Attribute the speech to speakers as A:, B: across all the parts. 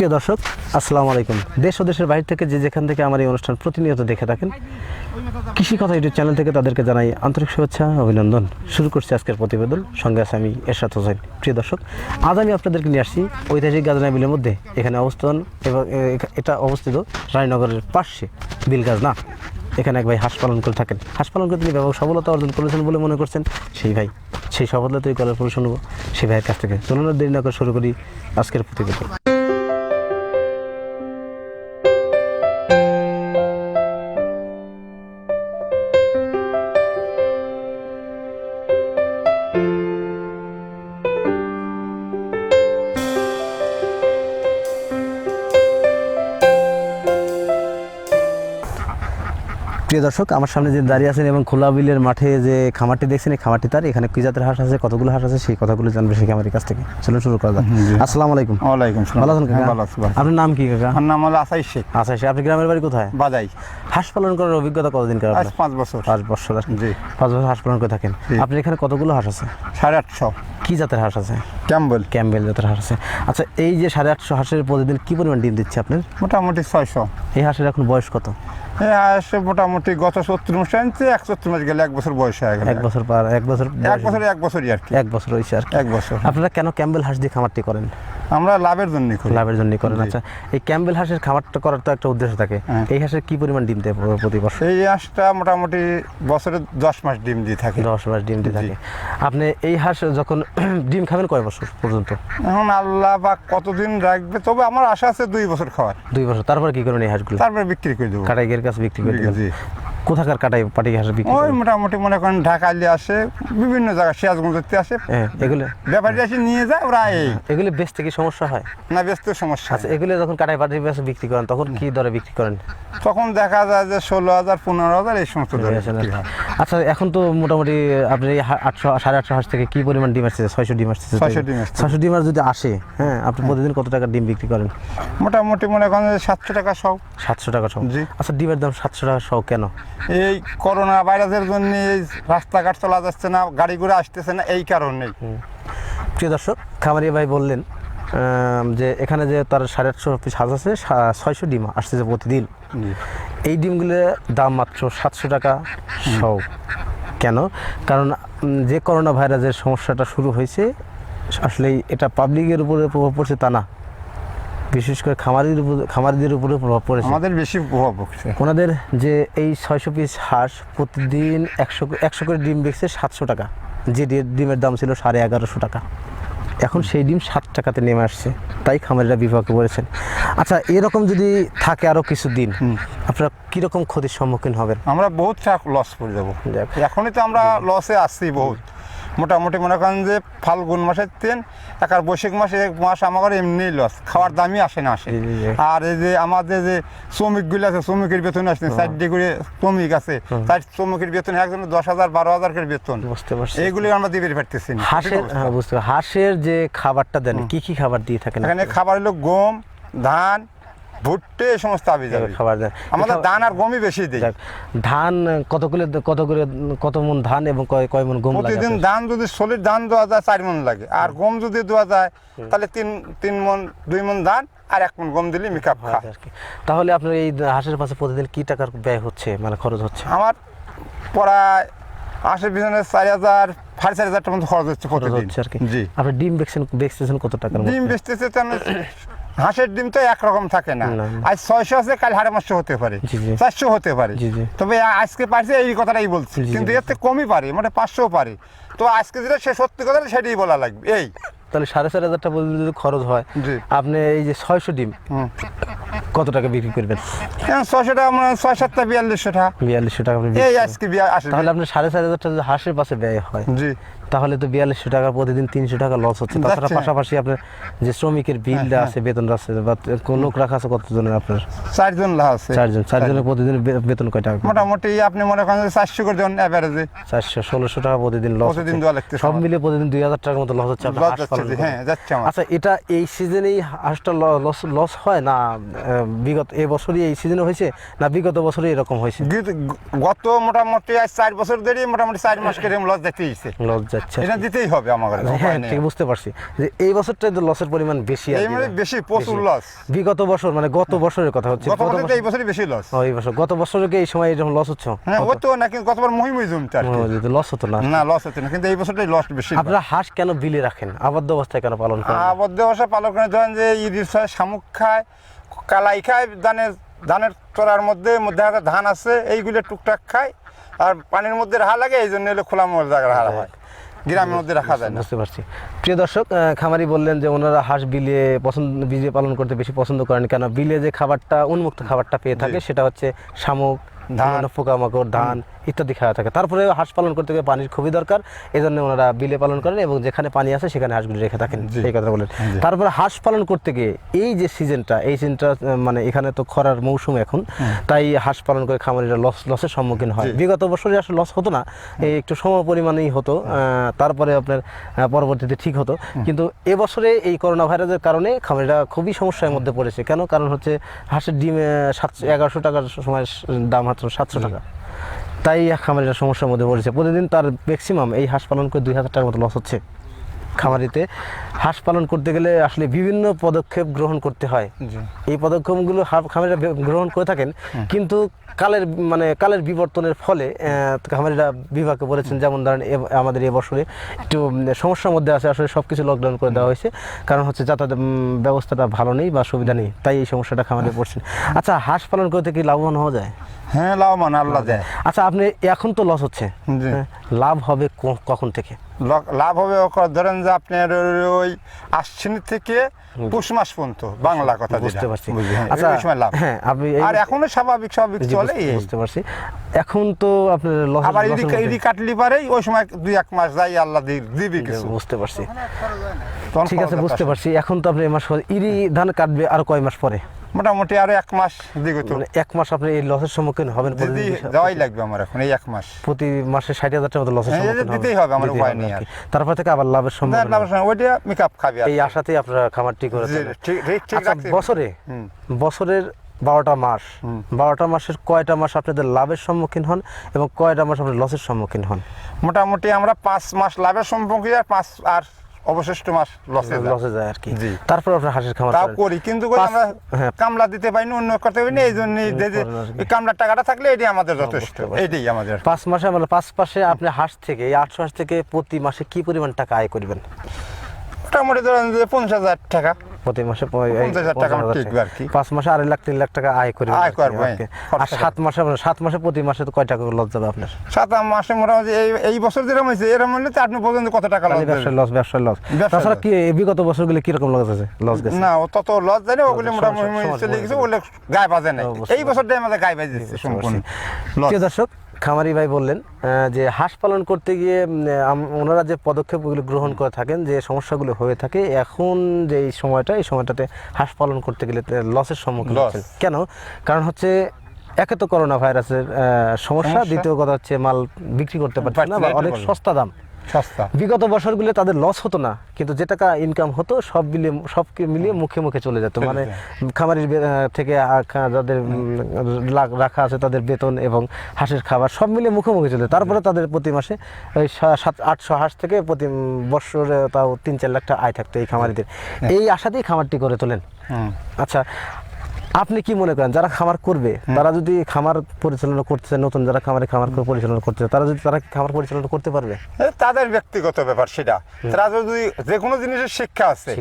A: প্রিয় দর্শক, আসসালামু আলাইকুম। দেশ ও দেশের বাইরে থেকে যে যেখান থেকে আমার এই অনুষ্ঠান প্রতিনিয়ত দেখে থাকেন, কৃষি কথা ইউটিউব চ্যানেল থেকে তাদেরকে জানাই আন্তরিক শুভেচ্ছা, অভিনন্দন। শুরু করছি আজকের প্রতিবেদন, সঙ্গে আছে আমি এরশাদ হোসেন। প্রিয় দর্শক, আজ আমি আপনাদেরকে নিয়ে আসছি ঐতিহাসিক গাজনা বিলের মধ্যে। এখানে অবস্থান এবং এটা অবস্থিত রানীনগরের পাশে বিলগাজনা। এখানে এক ভাই হাঁস পালন করে থাকেন। হাঁস পালন করে তিনি ব্যাপক সফলতা অর্জন করেছেন বলে মনে করছেন সেই ভাই। সেই সফলতাই করার পরে শুনবো সেই ভাইয়ের কাছ থেকে। চলুন দেরি না করে শুরু করি আজকের প্রতিবেদন। প্রিয় দর্শক, আমার সামনে যে দাঁড়িয়ে আছেন এবং খোলা বিলের মাঠে যে খামারটি দেখছেন, এই খামারটি তার। এখানে কি জাতের হাঁস আছে, কতগুলো হাঁস আছে, সেই কথাগুলো জানবে সেই খামারের কাছ থেকে। চলুন শুরু করা যাক। আসসালামু আলাইকুম।
B: ওয়ালাইকুম সালাম।
A: ভালো আছেন কাকা?
B: ভালো আছি।
A: আপনার নাম কি কাকা?
B: আমার নাম হলো আসাই শেখ।
A: আচ্ছা, আপনি গ্রামের বাড়ি কোথায়?
B: বাজাই।
A: হাঁস পালন করার অভিজ্ঞতা কতদিন কার?
B: আজ 5 বছর।
A: 5 বছর।
B: জি।
A: 5 বছর হাঁস পালন করে থাকেন। আপনি এখানে কতগুলো হাঁস আছে?
B: 850।
A: কি জাতের হাঁস আছে?
B: ক্যাম্বেল
A: জাতের হাঁস আছে। আচ্ছা, এই যে 850 হাঁসের প্রতিদিন কি পরিমাণ ডিম দিচ্ছে আপনার?
B: মোটামুটি 600।
A: এই হাঁসের এখন বয়স কত?
B: এই হাঁস মোটামুটি গত 70 মাসে আনছে, 71 মাস গেলে 1 বছর বয়স হয়ে গেল।
A: 1 বছর পার, 1 বছর
B: 1 বছরই আর কি।
A: 1 বছর হয়েছে আর কি।
B: 1 বছর।
A: আপনারা কেন ক্যাম্বেল হাঁস দিয়ে খামারটি করেন?
B: আমরা লাভের জন্য করি।
A: লাভের জন্য করেন। আচ্ছা, এই ক্যাম্বেল হাঁসের খামারটা করার তো একটা উদ্দেশ্য থাকে। এই হাঁসের কি পরিমাণ ডিম দেয় প্রতি বছর?
B: এই হাঁসটা মোটামুটি বছরে 10 মাস ডিম দিয়ে থাকে।
A: 10 মাস ডিম দিয়ে থাকে। আপনি এই হাঁস যখন ডিম খাবেন কয় বছর পর্যন্ত?
B: এখন আল্লাহ বা কতদিন রাখবে, তবে আমার আশা আছে 2 বছর খাওয়ার।
A: 2 বছর। তারপরে কি করবেন এই হাঁসগুলো?
B: তারপরে বিক্রি করে দেবো।
A: কাটাইয়ের কাছে বিক্রি করে দেবেন।
B: জি।
A: কোথাকার কাটাই পাটি হাঁস বিক্রি
B: ওই
A: করেন?
B: মোটামুটি মনে করেন ঢাকাইলে আসে, বিভিন্ন জায়গায় সিরাজগঞ্জতে আসে।
A: হ্যাঁ, এগুলো
B: ব্যাপারী এসে নিয়ে যায়, ওরা এই
A: এগুলো বেচতে কি সমস্যা হয়?
B: না, ব্যস্ত সমস্যা।
A: আচ্ছা, এগুলো যখন কাটাই পাটি বেচে বিক্রি করেন তখন কি দরে বিক্রি করেন?
B: তখন দেখা যায় যে 16,000 15,000 এই সমস্ত দরে বিক্রি হয়।
A: আচ্ছা, এখন তো মোটামুটি আপনি এই 800 850 হাঁস থেকে কি পরিমাণ ডিম আসছে? 600 ডিম আসছে।
B: 600 ডিম আসছে।
A: 600 ডিম আর যদি আসে, হ্যাঁ, আপনি প্রতিদিন কত টাকা ডিম বিক্রি করেন?
B: মোটামুটি মনে করেন যে 700 টাকা সব।
A: 700 টাকা সহ।
B: জি।
A: আচ্ছা, ডিমের দাম 700 টাকা সহ কেন?
B: এই করোনা ভাইরাসের জন্য এই রাস্তাঘাট চলা যাচ্ছে না, গাড়ি ঘোড়া আসতেছে না, এই কারণেই।
A: প্রিয় দর্শক, খামারি ভাই বললেন যে এখানে যে তার 850 পিস হাঁস আছে, 600 ডিম আসতেছে প্রতিদিন। এই ডিমগুলোর দাম মাত্র 700 টাকা সহ। কেন? কারণ যে করোনা ভাইরাসের সমস্যাটা শুরু হয়েছে, আসলে এটা পাবলিকের উপরে প্রভাব পড়ছে তা না, বিশেষ করে খামারিদের উপরে প্রভাব পড়েছে।
B: আমাদের বেশি প্রভাব পড়ছে।
A: ওনাদের যে এই 600 পিস হাঁস প্রতিদিন 100 করে ডিম বেচছে 700 টাকা। যে ডিমের দাম ছিল 1150 টাকা, এখন সেই ডিম 7 টাকাতে নেমে আসছে। তাই খামারিরা বিভাগে পড়েছেন। আচ্ছা, এরকম যদি থাকে আরও কিছু দিন, আপনারা কীরকম ক্ষতির সম্মুখীন হবেন?
B: আমরা বহুত টাকা লস করে যাবো। এখনই তো আমরা লসে আসছি বহুত। মোটামুটি মনে করেন যে ফাল্গুন মাসের 3 আর বৈশাখ মাসে 1 মাস আমার এমনি লস, খাওয়ার দামই আসে না আসে। আর এই যে আমাদের যে শ্রমিকগুলো আছে, শ্রমিকের বেতন আসছে 4 করে শ্রমিক আছে, 4 শ্রমিকের বেতন একজন 10,000 12,000 করে বেতন।
A: বুঝতে পারছি।
B: এইগুলি আমরা দিতে পারতেছি না।
A: হাঁসের যে খাবারটা দেন, কি কি খাবার দিয়ে থাকেন?
B: এখানে খাবার হলো গম, ধান, ভুট্টে, এই সমস্ত
A: খাবার দেন।
B: আমাদের ধান আর গমই বেশি দিই।
A: ধান কত মন ধান এবং কয় মন গম লাগে?
B: প্রতিদিন ধান যদি সলিড ধান দেওয়া যায় 4 মন লাগে, আর গম যদি দেওয়া যায় তাহলে 3 মন 2 মন ধান আর 1 মন গম দিলে মেকআপ খায়।
A: তাহলে আপনার এই হাঁসের পাশে প্রতিদিন কি টাকার ব্যয় হচ্ছে, মানে খরচ হচ্ছে?
B: আমার প্রায় হাঁসের পিছনে 4,000 4,500 টাকা মতো খরচ হচ্ছে প্রতিদিন।
A: জি। আপনি ডিম বেচতেছেন কত টাকার?
B: ডিম বেচতেছে হাঁসের ডিম তো একরকম থাকে না। আজ 600 আছে, কাল 550 হতে পারে, 400 হতে পারে। তবে আজকে পারছে এই কথাটাই বলছি, কিন্তু এর থেকে কমই পারে, মানে 500 পারে। তো আজকে যেটা সে সত্যি কথা সেটাই বলা লাগবে। এই
A: তাহলে 4,500 টাকা যদি খরচ হয়, আপনি এই যে 600 ডিম কত টাকা বিক্রি করবেন?
B: 600 টাকা, মানে 6-7 টা 4200 টাকা।
A: 4200 টাকা
B: এই আজকে
A: তাহলে আপনার 4,500 টাকা যদি হাঁসের পাশে ব্যয় হয়,
B: জি,
A: তাহলে তো 4200 টাকা প্রতিদিন 300 টাকা লস হচ্ছে। তাছাড়া পাশাপাশি আপনার যে শ্রমিকের বিলটা আছে, বেতন আছে, বা লোক রাখা আছে কতজনের? আপনার
B: 4 জন আছে।
A: 4 জনের প্রতিদিন বেতন কয় টাকা?
B: মোটামুটি আপনি মনে করেন 400 করে দেন এভারেজে।
A: 400-1600 টাকা প্রতিদিন লস
B: প্রতিদিন দেওয়া লাগছে।
A: সব মিলে প্রতিদিন 2000 টাকার মতো লস হচ্ছে আপনার হাঁস পালন।
B: হ্যাঁ, যাচ্ছে আমার।
A: আচ্ছা, এটা এই সিজনেই হাঁসটা লস হয় না বিগত এই বছরই এই সিজনে দিনে হয়েছে না বিগত বছরে এরকম হয়েছে?
B: গত মোটামুটি আজ 4 বছর ধরে মোটামুটি 4 মাস করে লস দিতেইছে।
A: লস যাচ্ছে,
B: এটা দিতেই হবে আমাদের।
A: হ্যাঁ ঠিক বুঝতে পারছি যে এই বছরটাই তো লসের পরিমাণ বেশি।
B: এই মানে বেশি, প্রচুর লস।
A: বিগত বছর মানে গত বছরের কথা হচ্ছে,
B: গত বছর এই বছরই বেশি লস।
A: এই বছর গত বছরে কি এই সময় এরকম লস হচ্ছে?
B: হ্যাঁ হতো না, কিন্তু গতবার মহিমই জমতে আর
A: লস হতো না।
B: না লস হতো না, কিন্তু এই বছরটাই লস বেশি।
A: আপনারা হাঁস কেন বিলে রাখেন, আবদ্ধ অবস্থায় কেন পালন করেন?
B: আবদ্ধ অবস্থায় পালন করেন ধরেন যে ঈদের সময় শামুক খায়, কালাই খায়, ধানের চড়ার মধ্যে একটা ধান আছে, এইগুলো টুকটাক খায়, আর পানির মধ্যে রাখা লাগে, এই জন্য হলো খোলা মোড় জায়গা রাখা হয়, গ্রামের মধ্যে রাখা যায় না।
A: বুঝতে পারছি। প্রিয় দর্শক, খামারি বললেন যে ওনারা হাঁস বিলে পালন করতে বেশি পছন্দ করেন, কেন বিলে যে খাবারটা উন্মুক্ত খাবারটা পেয়ে থাকে সেটা হচ্ছে শামুক, ধান, পোকামাকড়, ধান ইত্যাদি খাওয়া থাকে। তারপরে হাঁস পালন করতে গেলে পানির খুবই দরকার, এই জন্য ওনারা বিলে পালন করেন এবং যেখানে পানি আছে সেখানে হাঁসগুলি রেখে থাকেন, সেই কথা বলেন। তারপরে হাঁস পালন করতে গিয়ে এই যে সিজনটা, এই সিজনটা মানে এখানে তো খরার মৌসুম এখন, তাই হাঁস পালন করে খামারিরা লসের সম্মুখীন হয়। বিগত বছরে আসলে লস হতো না, এই একটু সম পরিমাণেই হতো, তারপরে আপনার পরবর্তীতে ঠিক হতো। কিন্তু এবছরে এই করোনা ভাইরাসের কারণে খামারিরা খুবই সমস্যার মধ্যে পড়েছে। কেন? কারণ হচ্ছে হাঁসের ডিম 1100 টাকার সময় দাম মাত্র 700 টাকা, তাই খামারিরা সমস্যার মধ্যে পড়েছে। প্রতিদিন তার ম্যাক্সিমাম এই হাঁস পালন করে 2000 টাকার মতো লস হচ্ছে। খামারিতে হাঁস পালন করতে গেলে আসলে বিভিন্ন পদক্ষেপ গ্রহণ করতে হয়। এই পদক্ষেপগুলো খামারিরা গ্রহণ করে থাকেন, কিন্তু কালের বিবর্তনের ফলে খামারিরা বিভাগে পড়েছেন। যেমন ধরেন আমাদের এবছরে একটু সমস্যার মধ্যে আছে, আসলে সব কিছু লকডাউন করে দেওয়া হয়েছে, কারণ হচ্ছে যাতায়াত ব্যবস্থাটা ভালো নেই বা সুবিধা নেই, তাই এই সমস্যাটা খামারে পড়ছেন। আচ্ছা, হাঁস পালন করতে কি লাভবান হওয়া যায়?
B: হ্যাঁ লাভবান, আল্লাহ দেয়।
A: আচ্ছা, আপনি এখন তো লস হচ্ছে, লাভ হবে কখন থেকে?
B: লাভ হবে ধরেন যে আপনার ওই আশ্বিন থেকে পৌষ মাস পর্যন্ত, বাংলা কথা
A: বুঝতে পারছি।
B: আচ্ছা লাভ,
A: হ্যাঁ আপনি
B: আর এখনো স্বাভাবিক চলে।
A: বুঝতে পারছি। এখন তো আপনার লস,
B: আবার ইডি কাটলি পারে ওই সময় 2-1 মাস যাই আল্লাহ দিবি কিছু।
A: বুঝতে পারছি, ঠিক আছে বুঝতে পারছি। এখন তো আপনি এই মাস ইরি ধান কাটবে আর কয় মাস পরে?
B: মোটামুটি আরো 1 মাস দিকে, তো
A: 1 মাস আপনি এই লসের সম্মুখীন হবেন।
B: যাওয়াই লাগবে আমার এখন এই 1 মাস,
A: প্রতি মাসে 60,000 টাকা মতো লসের সম্মুখীন
B: দিতেই হবে, আমার উপায় নেই।
A: তারপর থেকে আবার লাভের সম্মুখীন,
B: ওইটা মেকআপ খাবে, এই
A: আশাতেই আপনারা খামারটি করেছেন।
B: ঠিক
A: বছরের 12টা মাস, 12টা মাসের কয়টা মাস আপনাদের লাভের সম্মুখীন হন এবং কয়টা মাস আপনার লসের সম্মুখীন হন?
B: মোটামুটি আমরা 5 মাস লাভের সম্মুখীন, আর অবশিষ্ট মাস লসে যায়
A: আর কি। তারপর আপনার হাঁসের খামার
B: করি, কিন্তু আমরা কামলা দিতে পারি না, অন্য করতে পারি না, এই জন্য কামলার টাকাটা থাকলে এটাই আমাদের যথেষ্ট। এটাই আমাদের
A: 5 মাসে মানে 5 মাসে আপনি হাঁস থেকে, এই 800 হাঁস থেকে প্রতি মাসে কি পরিমাণ টাকা আয় করবেন?
B: মোটামুটি ধরেন যে 50,000 টাকা
A: প্রতি মাসে,
B: 50,000 টাকা টিকবে আর কি।
A: 5 মাসে 2.5-3 লাখ টাকা আয় করবেন। আর 7 মাসে প্রতি মাসে তো কয় টাকা লস যাবে আপনার?
B: 7 মাসে মোটামুটি এই বছর যেরকম হয়েছে এরকম হলে আপনি পর্যন্ত কত টাকা লস?
A: ব্যবসার লস। তাছাড়া কি বিগত বছরগুলো কিরকম লস আছে? লস গেছে
B: না, তত লস যায় না, ওগুলো মোটামুটি চলে গেছে, ওগুলো গায়ে বাজে নাই। এই বছরটাই আমাদের গায়ে বাজে দিচ্ছে সম্পূর্ণ।
A: প্রিয় দর্শক, খামারি ভাই বললেন যে হাঁস পালন করতে গিয়ে ওনারা যে পদক্ষেপগুলো গ্রহণ করে থাকেন, যে সমস্যাগুলো হয়ে থাকে, এখন যে এই সময়টাতে হাঁস পালন করতে গেলে লসের সম্মুখীন হচ্ছেন। কেন? কারণ হচ্ছে একে তো করোনা ভাইরাসের সমস্যা, দ্বিতীয় কথা হচ্ছে মাল বিক্রি করতে পারছে না, বা অনেক সস্তা দাম। বিগত বছরগুলো তাদের লস হতো না, কিন্তু যে টাকা ইনকাম হতো সব মিলিয়ে মুখে মুখে চলে যেত। মানে খামারির থেকে যাদের রাখা আছে তাদের বেতন এবং হাঁসের খাবার সব মিলিয়ে মুখে মুখে চলে। তারপরে তাদের প্রতি মাসে ওই 700-800 হাঁস থেকে প্রতি বছরে তাও 3-4 লাখ টাকা আয় থাকতো এই খামারিদের। এই আশাতেই খামারটি করে তোলেন। আচ্ছা, আপনি কি মনে করেন যারা খামার করবে, তারা যদি খামার পরিচালনা করতে চায়, নতুন যারা খামার পরিচালনা করতে চায়, তারা কি খামার পরিচালনা করতে পারবে?
B: তাদের ব্যক্তিগত ব্যাপার সেটা। তারা যদি যে কোনো জিনিসের শিক্ষা আছে,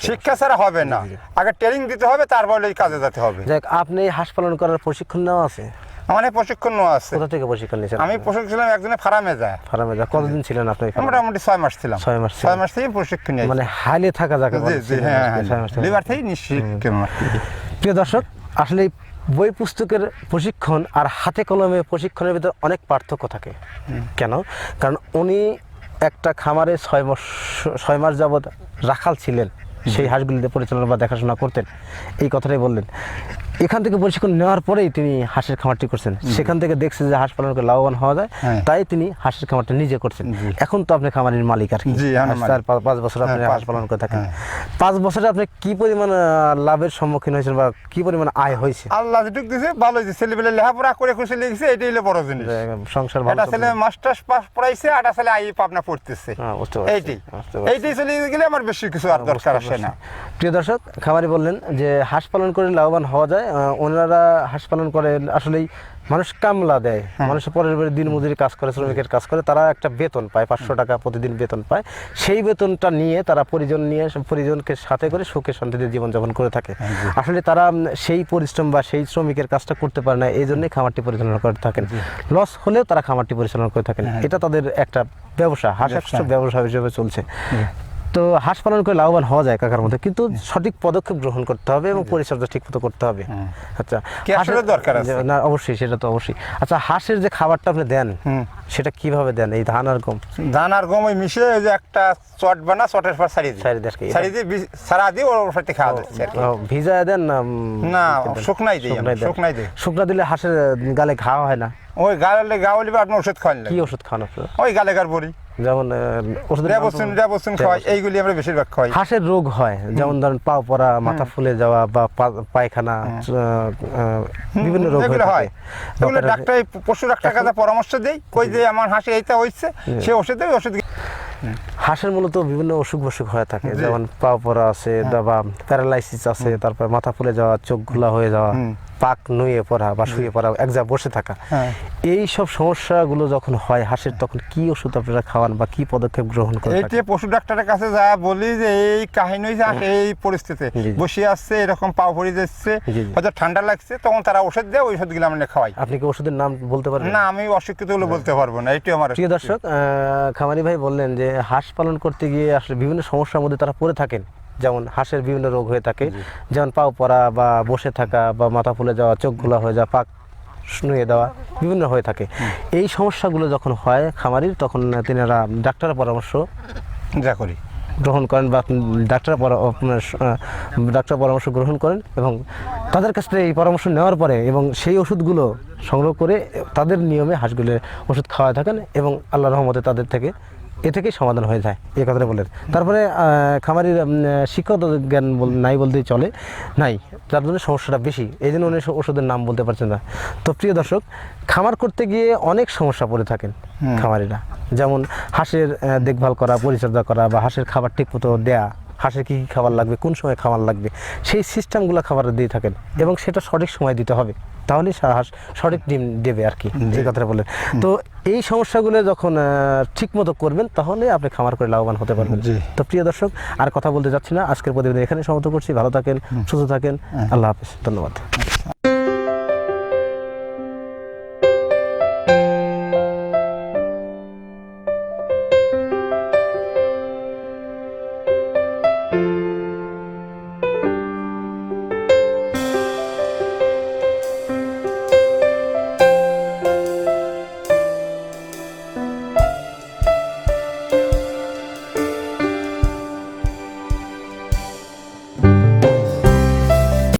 B: শিক্ষা ছাড়া হবে না, আগে ট্রেনিং দিতে হবে, তারপরে এই কাজে যেতে হবে।
A: দেখ, আপনি হাঁস পালন করার প্রশিক্ষণ নেওয়া আছে?
B: আমার প্রশিক্ষণ নেওয়া আছে।
A: কোথা থেকে প্রশিক্ষণ নিয়েছেন?
B: আমি প্রশিক্ষণ ছিলাম একজনের ফার্মে যায়।
A: কতদিন ছিলেন আপনি?
B: মোটামুটি 6 মাস ছিলাম। 6 মাস থেকে প্রশিক্ষণ নিয়েছি, মানে
A: হাইলে থাকা যাকে বলে।
B: লিভার থেকে নিশ্চিত।
A: প্রিয় দর্শক, আসলে বই পুস্তকের প্রশিক্ষণ আর হাতে কলমে প্রশিক্ষণের ভিতরে অনেক পার্থক্য থাকে। কেন? কারণ উনি একটা খামারে 6 মাস যাবৎ রাখাল ছিলেন, সেই হাঁসগুলিতে পরিচালনা বা দেখাশোনা করতেন, এই কথাটাই বললেন। এখান থেকে প্রশিক্ষণ নেওয়ার পরেই তিনি হাঁসের খামারটি করছেন, সেখান থেকে দেখছে যে হাঁস পালন করে লাভবান হওয়া যায়, তাই তিনি হাঁসের খামারটা নিজে করছেন। এখন তো আপনি খামারের মালিক আর কি, 5 বছর আপনি হাঁস পালন করে থাকেন। 5 বছরে আপনি কি পরিমাণ লাভের সম্মুখীন হয়েছেন বা কি পরিমাণ আয় হয়েছে?
B: আল্লাহ যেটুক দিছে ভালো হয়েছে, ছেলেবেলে লেখাপড়া করে খুশি লেগেছে, এটাই হলো বড় জিনিস।
A: সংসার ভালো,
B: একটা ছেলে মাস্টার্স পাস পড়াইছে, একটা ছেলে আই পাবনা পড়তেছে, এইটাই চলে গেলে আমার বেশি কিছু আর দরকার আসে না।
A: প্রিয় দর্শক, খামারি বললেন যে হাঁস পালন করে লাভবান হওয়া যায়। ওনারা হাঁস পালন করেন আসলেই মানুষ কামলা দেয়, মানুষের পরের বাড়ি দিন মজুরি কাজ করে, শ্রমিকের কাজ করে, তারা একটা বেতন পায়, 500 টাকা প্রতিদিন বেতন পায়। সেই বেতনটা নিয়ে তারা পরিজনকে সাথে করে সুখে শান্তিতে জীবনযাপন করে থাকে। আসলে তারা সেই পরিশ্রম বা সেই শ্রমিকের কাজটা করতে পারে না, এই জন্যই খামারটি পরিচালনা করে থাকেন। লস হলেও তারা খামারটি পরিচালনা করে থাকেন, এটা তাদের একটা ব্যবসা, হাঁস একটা ব্যবসা হিসেবে চলছে। তো হাঁস পালন করে লাভবান হওয়া যায় কাকার মধ্যে, কিন্তু সঠিক পদক্ষেপ গ্রহণ করতে হবে এবং পরিচর্যা ঠিক মতো করতে হবে। আচ্ছা,
B: হাঁসের দরকার আছে
A: না? অবশ্যই, সেটা তো অবশ্যই। আচ্ছা, হাঁসের যে খাবারটা আপনি দেন সেটা কিভাবে দেন? এই ধান আর গম,
B: ওই মিশে ওই যে একটা চট বানা, চটের পর সারি দিয়ে সারা দিয়ে ওর সাথে খাওয়া যাচ্ছে।
A: ভিজায় দেন
B: না শুকনাই দিই?
A: শুকনা দিলে হাঁসের গালে ঘা হয় না?
B: ওই গালে গা হলে আপনি ওষুধ খাওয়ান।
A: কি ওষুধ খাওয়ান আপনারা?
B: ওই গালে গার বড়ি,
A: যেমন
B: এইগুলি আমরা বেশিরভাগ খাই।
A: হাঁসের রোগ হয়, যেমন ধরেন পাও পড়া, মাথা ফুলে যাওয়া বা পায়খানা, বিভিন্ন রোগ হয়।
B: এগুলো ডাক্তার, পশু ডাক্তার কাছে পরামর্শ দেই, কই যে আমার হাঁসে এইটা হচ্ছে, সে ওষুধ দেয়, ওষুধ।
A: হাঁসের মূলত বিভিন্ন অসুখ হয়ে থাকে, যেমন পাও পড়া আছে বা প্যারালাইসিস আছে, তারপর মাথা ফুলে যাওয়া, চোখ ঘোলা হয়ে যাওয়া, পাক নুয়ে পড়া বা শুয়ে পড়া, এক জায়গায় বসে থাকা, এই সব সমস্যাগুলো যখন হয় হাঁসের, তখন কি ওষুধ আপনারা খাওয়ান বা কি পদক্ষেপ গ্রহণ করেন?
B: এইটা পশু ডাক্তারের কাছে যা বলি যে এই কাহিনী হয়েছে, এই পরিস্থিতি বসে আসছে, এরকম পাও পড়ে যাচ্ছে, হয়তো ঠান্ডা লাগছে, তখন তারা ওষুধ দেয়, ওই ওষুধগুলো আমরা খাওয়াই।
A: আপনি কি ওষুধের নাম বলতে পারবেন?
B: না, আমি অশিক্ষিত হলে বলতে পারবো না। এইটাই আমার।
A: প্রিয় দর্শক, খামারি ভাই বললেন যে হাঁস পালন করতে গিয়ে আসলে বিভিন্ন সমস্যার মধ্যে তারা পড়ে থাকেন, যেমন হাঁসের বিভিন্ন রোগ হয়ে থাকে, যেমন পাও পড়া বা বসে থাকা বা মাথা ফুলে যাওয়া, চোখ ঘোলা হয়ে যাওয়া, পাক নুয়ে দেওয়া, বিভিন্ন হয়ে থাকে। এই সমস্যাগুলো যখন হয় খামারির, তখন তিনারা ডাক্তারের পরামর্শ গ্রহণ করেন বা ডাক্তার পরামর্শ গ্রহণ করেন, এবং তাদের কাছ থেকে এই পরামর্শ নেওয়ার পরে এবং সেই ওষুধগুলো সংগ্রহ করে তাদের নিয়মে হাঁসগুলোর ওষুধ খাওয়া থাকেন, এবং আল্লাহর রহমতে তাদের থেকে থেকেই সমাধান হয়ে যায়, এই কথাটা বলেন। তারপরে খামারির শিক্ষাগত জ্ঞান নাই বলতেই চলে, নাই, যার জন্য সমস্যাটা বেশি, এই জন্য উনি ওষুধের নাম বলতে পারছেন না। তো প্রিয় দর্শক, খামার করতে গিয়ে অনেক সমস্যা পড়ে থাকেন খামারিরা, যেমন হাঁসের দেখভাল করা, পরিচর্যা করা, বা হাঁসের খাবার ঠিক মতো দেয়া, হাঁসের কী কী খাবার লাগবে, কোন সময় খাবার লাগবে, সেই সিস্টেমগুলো খাবার দিয়ে থাকেন, এবং সেটা সঠিক সময় দিতে হবে, তাহলেই হাঁস সঠিক ডিম দেবে আর কি, যে কথাটা বলেন। তো এই সমস্যাগুলো যখন ঠিক মতো করবেন, তাহলে আপনি খামার করে লাভবান হতে পারবেন। তো প্রিয় দর্শক, আর কথা বলতে যাচ্ছি না, আজকের প্রতিবেদন এখানে সমাপ্ত করছি। ভালো থাকেন, সুস্থ থাকেন, আল্লাহ হাফেজ, ধন্যবাদ।